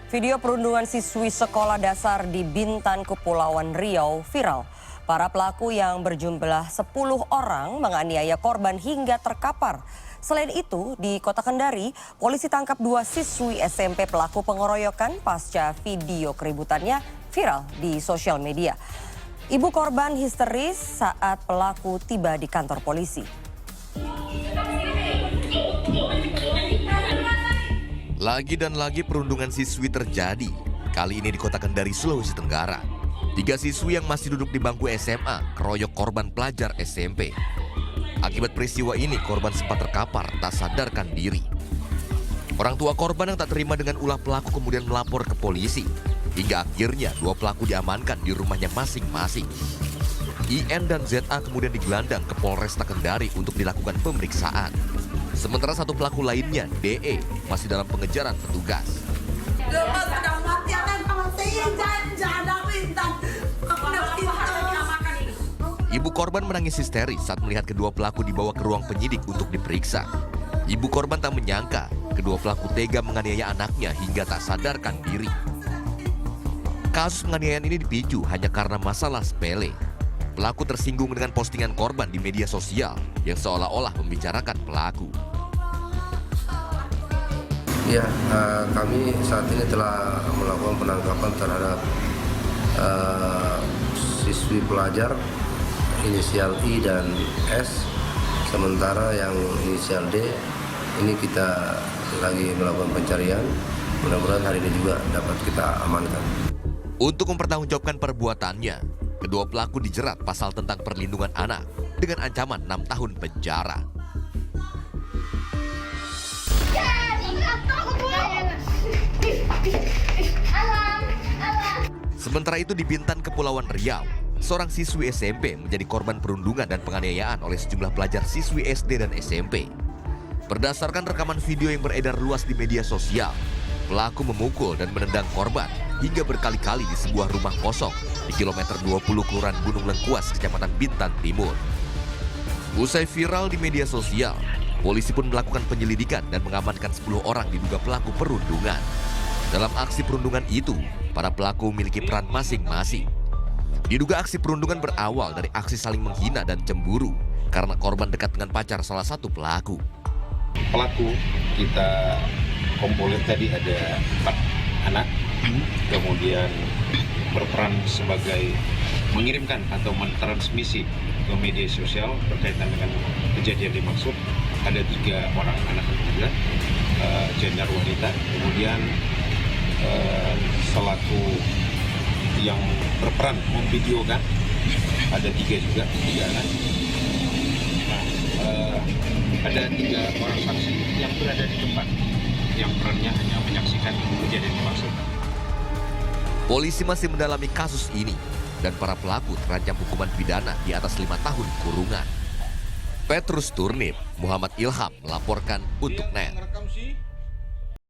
Video perundungan siswi sekolah dasar di Bintan, Kepulauan Riau viral. Para pelaku yang berjumlah 10 orang menganiaya korban hingga terkapar. Selain itu, di Kota Kendari, polisi tangkap 2 siswi SMP pelaku pengeroyokan pasca video keributannya viral di sosial media. Ibu korban histeris saat pelaku tiba di kantor polisi. Lagi dan lagi perundungan siswi terjadi. Kali ini di Kota Kendari, Sulawesi Tenggara. 3 siswi yang masih duduk di bangku SMA keroyok korban pelajar SMP. Akibat peristiwa ini, korban sempat terkapar tak sadarkan diri. Orang tua korban yang tak terima dengan ulah pelaku kemudian melapor ke polisi. Hingga akhirnya 2 pelaku diamankan di rumahnya masing-masing. IN dan ZA kemudian digelandang ke Polresta Kendari untuk dilakukan pemeriksaan. Sementara 1 pelaku lainnya, DE, masih dalam pengejaran petugas. Ibu korban menangis histeris saat melihat kedua pelaku dibawa ke ruang penyidik untuk diperiksa. Ibu korban tak menyangka kedua pelaku tega menganiaya anaknya hingga tak sadarkan diri. Kasus penganiayaan ini dipicu hanya karena masalah sepele. Pelaku tersinggung dengan postingan korban di media sosial yang seolah-olah membicarakan pelaku. Ya, kami saat ini telah melakukan penangkapan terhadap siswi pelajar inisial I dan S. Sementara yang inisial D ini kita lagi melakukan pencarian. Mudah-mudahan hari ini juga dapat kita amankan. Untuk mempertanggungjawabkan perbuatannya, kedua pelaku dijerat pasal tentang perlindungan anak dengan ancaman 6 tahun penjara. Sementara itu di Bintan, Kepulauan Riau, seorang siswi SMP menjadi korban perundungan dan penganiayaan oleh sejumlah pelajar siswi SD dan SMP. Berdasarkan rekaman video yang beredar luas di media sosial, pelaku memukul dan menendang korban hingga berkali-kali di sebuah rumah kosong di kilometer 20 Kelurahan Gunung Lengkuas, Kecamatan Bintan Timur. Usai viral di media sosial, polisi pun melakukan penyelidikan dan mengamankan 10 orang diduga pelaku perundungan. Dalam aksi perundungan itu, para pelaku memiliki peran masing-masing. Diduga aksi perundungan berawal dari aksi saling menghina dan cemburu karena korban dekat dengan pacar salah satu pelaku. Pelaku kita kompolit tadi ada 4 anak, kemudian berperan sebagai mengirimkan atau mentransmisi ke media sosial berkaitan dengan kejadian dimaksud. Ada 3 orang anak juga, gender wanita, kemudian selaku yang berperan memvideokan ada 3 juga, 3 anak. Nah, ada 3 orang saksi yang berada di tempat yang perannya hanya menyaksikan kejadian dimaksud. Polisi masih mendalami kasus ini dan para pelaku terancam hukuman pidana di atas 5 tahun kurungan. Petrus Turnip, Muhammad Ilham melaporkan untuk NET.